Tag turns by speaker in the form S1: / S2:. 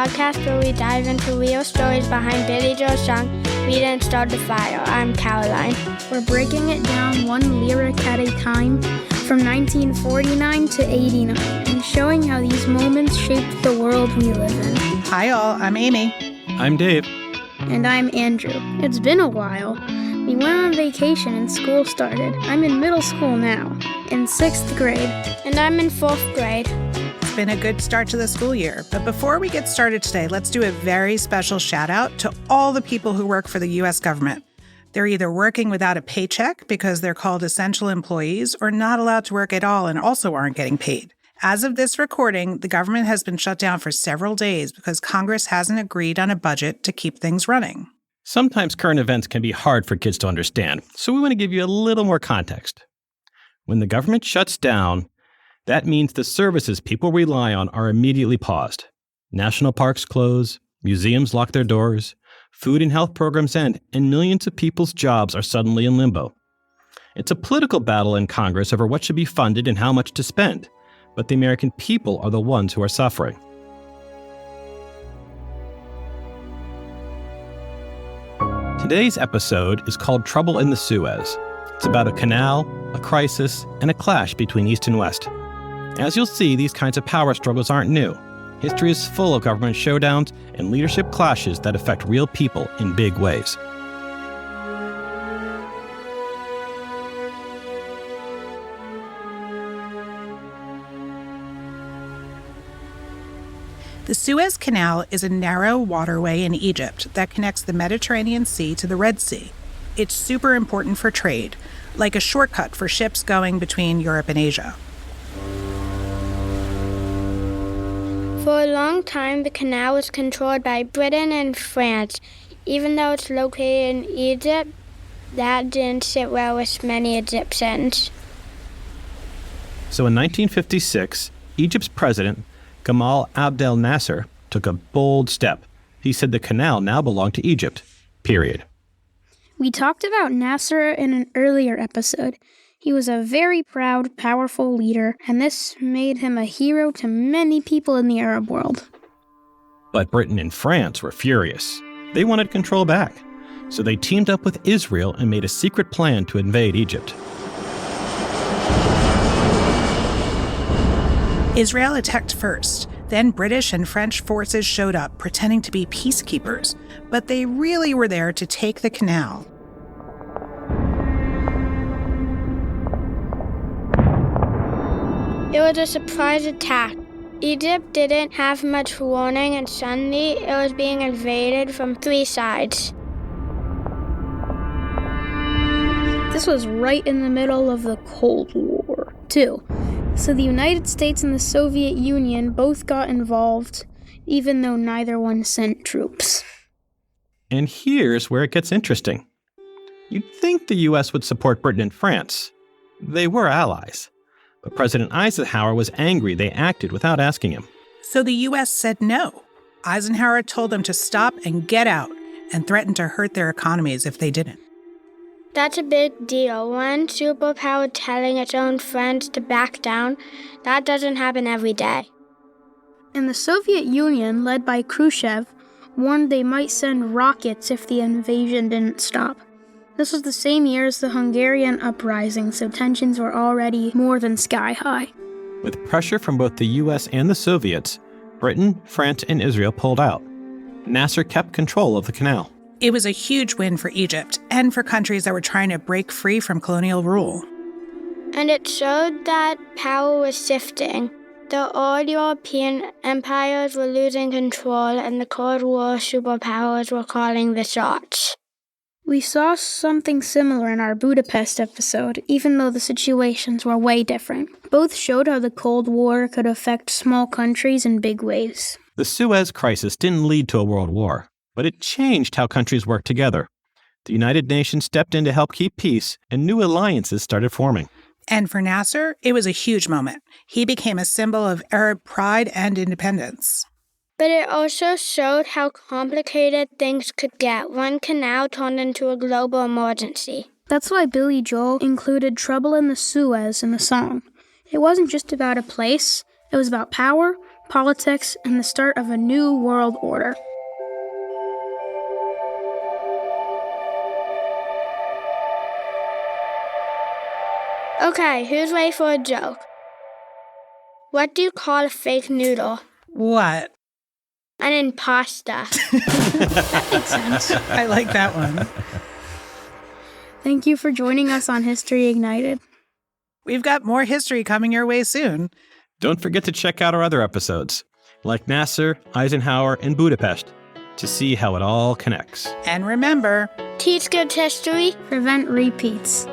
S1: podcast where we dive into real stories behind Billy Joel's song, We Didn't Start the Fire. I'm Caroline.
S2: We're breaking it down one lyric at a time from 1949 to 89 and showing how these moments shaped the world we live in.
S3: Hi all, I'm Amy.
S4: I'm Dave.
S2: And I'm Andrew. It's been a while. We went on vacation and school started. I'm in middle school now, in 6th grade.
S1: And I'm in 4th grade.
S3: It's been a good start to the school year, but before we get started today, let's do a very special shout out to all the people who work for the U.S. government. They're either working without a paycheck because they're called essential employees or not allowed to work at all and also aren't getting paid. As of this recording, the government has been shut down for several days because Congress hasn't agreed on a budget to keep things running.
S4: Sometimes current events can be hard for kids to understand, so we want to give you a little more context. When the government shuts down, that means the services people rely on are immediately paused. National parks close, museums lock their doors, food and health programs end, and millions of people's jobs are suddenly in limbo. It's a political battle in Congress over what should be funded and how much to spend, but the American people are the ones who are suffering. Today's episode is called Trouble in the Suez. It's about a canal, a crisis, and a clash between East and West. As you'll see, these kinds of power struggles aren't new. History is full of government showdowns and leadership clashes that affect real people in big ways.
S3: The Suez Canal is a narrow waterway in Egypt that connects the Mediterranean Sea to the Red Sea. It's super important for trade, like a shortcut for ships going between Europe and Asia.
S1: For a long time, the canal was controlled by Britain and France. Even though it's located in Egypt, that didn't sit well with many Egyptians.
S4: So in 1956, Egypt's president, 𝗂𝗵 Nasser, took a bold step. He said the canal now belonged to Egypt, period.
S2: We talked about Nasser in an earlier episode. He was a very proud, powerful leader, and this made him a hero to many people in the Arab world.
S4: But Britain and France were furious. They wanted control back. So they teamed up with Israel and made a secret plan to invade Egypt.
S3: Israel attacked first. Then British and French forces showed up, pretending to be peacekeepers, but they really were there to take the canal.
S1: It was a surprise attack. Egypt didn't have much warning, and suddenly it was being invaded from 3 sides.
S2: This was right in the middle of the Cold War, too. So the United States and the Soviet Union both got involved, even though neither one sent troops.
S4: And here's where it gets interesting. You'd think the U.S. would support Britain and France. They were allies. But President Eisenhower was angry they acted without asking him.
S3: So the U.S. said no. Eisenhower told them to stop and get out, and threatened to hurt their economies if they didn't.
S1: That's a big deal. One superpower telling its own friends to back down, that doesn't happen every day.
S2: And the Soviet Union, led by Khrushchev, warned they might send rockets if the invasion didn't stop. This was the same year as the Hungarian uprising, so tensions were already more than sky high.
S4: With pressure from both the U.S. and the Soviets, Britain, France, and Israel pulled out. Nasser kept control of the canal.
S3: It was a huge win for Egypt and for countries that were trying to break free from colonial rule.
S1: And it showed that power was shifting. The old European empires were losing control, and the Cold War superpowers were calling the shots.
S2: We saw something similar in our Budapest episode, even though the situations were way different. Both showed how the Cold War could affect small countries in big ways.
S4: The Suez Crisis didn't lead to a world war, but it changed how countries worked together. The United Nations stepped in to help keep peace, and new alliances started forming.
S3: And for Nasser, it was a huge moment. He became a symbol of Arab pride and independence.
S1: But it also showed how complicated things could get. One canal turned into a global emergency.
S2: That's why Billy Joel included Trouble in the Suez in the song. It wasn't just about a place, it was about power, politics, and the start of a new world order.
S1: Okay, who's ready for a joke? What do you call a fake noodle?
S3: What?
S1: An imposter.
S2: That makes sense.
S3: I like that one.
S2: Thank you for joining us on History Ignited.
S3: We've got more history coming your way soon.
S4: Don't forget to check out our other episodes, like Nasser, Eisenhower, and Budapest, to see how it all connects.
S3: And remember,
S1: Teach good history.
S2: Prevent repeats.